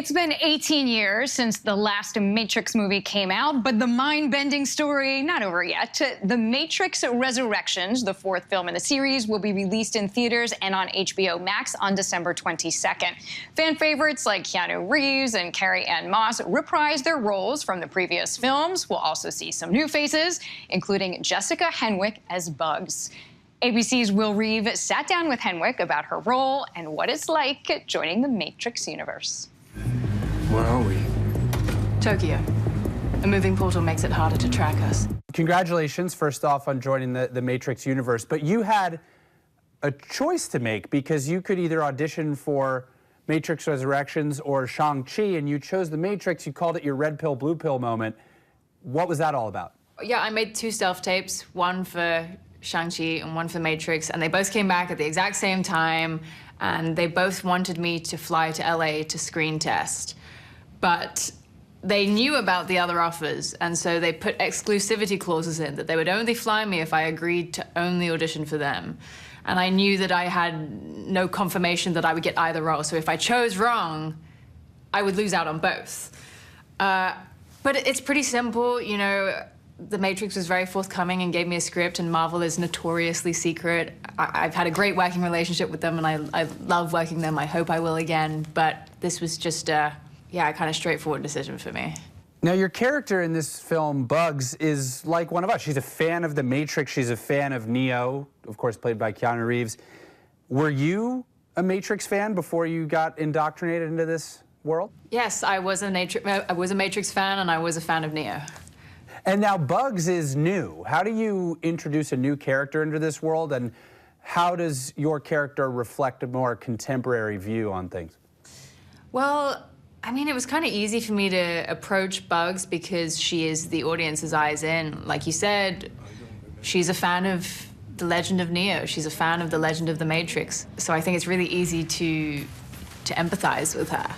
It's been 18 years since the last Matrix movie came out, but the mind-bending story not over yet. The Matrix Resurrections, the fourth film in the series, will be released in theaters and on HBO Max on December 22nd. Fan favorites like Keanu Reeves and Carrie-Anne Moss reprise their roles from the previous films. We'll also see some new faces, including Jessica Henwick as Bugs. ABC's Will Reeve sat down with Henwick about her role and what it's like joining the Matrix universe. Where are we? Tokyo. A moving portal makes it harder to track us. Congratulations, first off, on joining the Matrix universe. But you had a choice to make because you could either audition for Matrix Resurrections or Shang-Chi, and you chose the Matrix. You called it your red pill, blue pill moment. What was that all about? Yeah, I made two stealth tapes, one for Shang-Chi and one for Matrix, and they both came back at the exact same time, and they both wanted me to fly to LA to screen test. But they knew about the other offers, and so they put exclusivity clauses in that they would only fly me if I agreed to only audition for them. And I knew that I had no confirmation that I would get either role, so if I chose wrong, I would lose out on both. But it's pretty simple, you know. The Matrix was very forthcoming and gave me a script, and Marvel is notoriously secret. I've had a great working relationship with them, and I love working them. I hope I will again, but this was just a kind of straightforward decision for me. Now, your character in this film, Bugs, is like one of us. She's a fan of The Matrix. She's a fan of Neo, of course, played by Keanu Reeves. Were you a Matrix fan before you got indoctrinated into this world? Yes, I was a Matrix fan, and I was a fan of Neo. And now Bugs is new. How do you introduce a new character into this world, and how does your character reflect a more contemporary view on things? Well, I mean, it was kind of easy for me to approach Bugs because she is the audience's eyes in. Like you said, she's a fan of The Legend of Neo. She's a fan of The Legend of the Matrix. So I think it's really easy to empathize with her.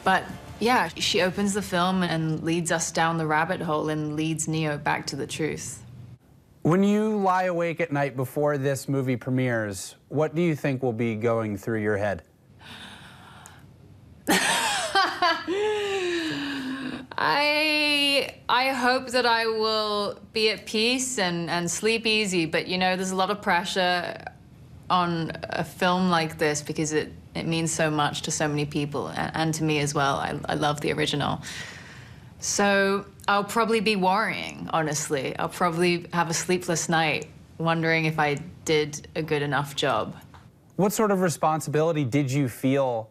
But yeah, she opens the film and leads us down the rabbit hole and leads Neo back to the truth. When you lie awake at night before this movie premieres, what do you think will be going through your head? I hope that I will be at peace and sleep easy, but you know, there's a lot of pressure on a film like this because it means so much to so many people, and to me as well. I love the original. So I'll probably be worrying, honestly. I'll probably have a sleepless night wondering if I did a good enough job. What sort of responsibility did you feel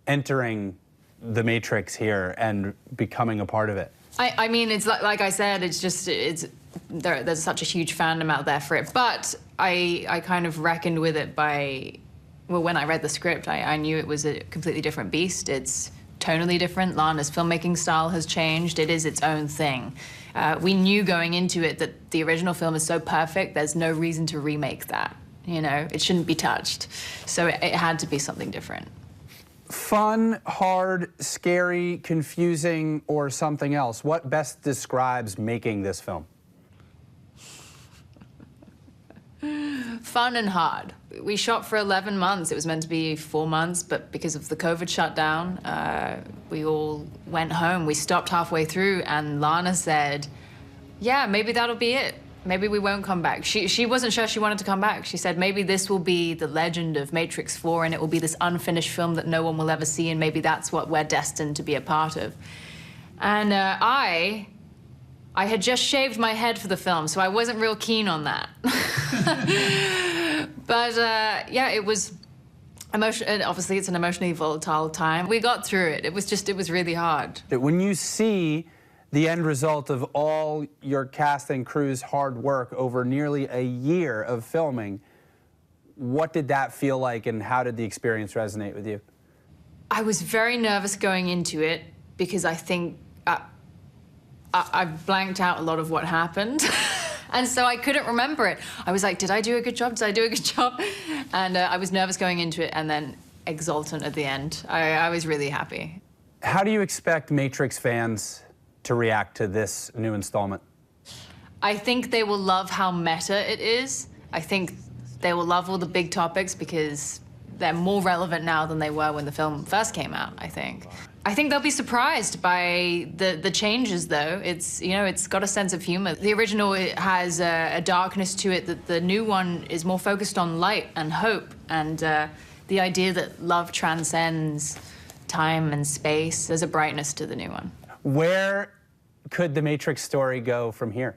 entering the Matrix here and becoming a part of it? I mean, it's like I said, there's such a huge fandom out there for it, but I kind of reckoned with it by, well, when I read the script, I knew it was a completely different beast. It's tonally different. Lana's filmmaking style has changed. It is its own thing. We knew going into it that the original film is so perfect, there's no reason to remake that. You know, it shouldn't be touched. So it had to be something different. Fun, hard, scary, confusing, or something else? What best describes making this film? Fun and hard. We shot for 11 months. It was meant to be 4 months, but because of the COVID shutdown, we all went home. We stopped halfway through, and Lana said, yeah, maybe that'll be it. Maybe we won't come back. She wasn't sure she wanted to come back. She said, maybe this will be the legend of Matrix 4, and it will be this unfinished film that no one will ever see, and maybe that's what we're destined to be a part of. And I had just shaved my head for the film, so I wasn't real keen on that. But yeah, it was obviously it's an emotionally volatile time. We got through it. It was really hard. When you see the end result of all your cast and crew's hard work over nearly a year of filming, what did that feel like, and how did the experience resonate with you? I was very nervous going into it because I think I blanked out a lot of what happened. And so I couldn't remember it. I was like, did I do a good job? Did I do a good job? And I was nervous going into it and then exultant at the end. I was really happy. How do you expect Matrix fans to react to this new installment? I think they will love how meta it is. I think they will love all the big topics because they're more relevant now than they were when the film first came out, I think. I think they'll be surprised by the changes, though. It's, you know, it's got a sense of humor. The original, it has a darkness to it that the new one is more focused on light and hope and the idea that love transcends time and space. There's a brightness to the new one. Where could the Matrix story go from here?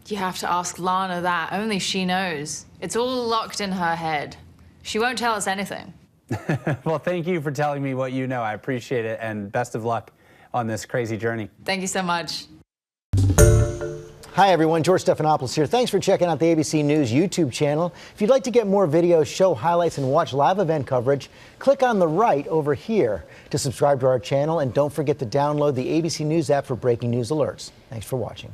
You have to ask Lana that. Only she knows. It's all locked in her head. She won't tell us anything. Well, thank you for telling me what you know. I appreciate it, and best of luck on this crazy journey. Thank you so much. Hi, everyone. George Stephanopoulos here. Thanks for checking out the ABC News YouTube channel. If you'd like to get more videos, show highlights, and watch live event coverage, click on the right over here to subscribe to our channel. And don't forget to download the ABC News app for breaking news alerts. Thanks for watching.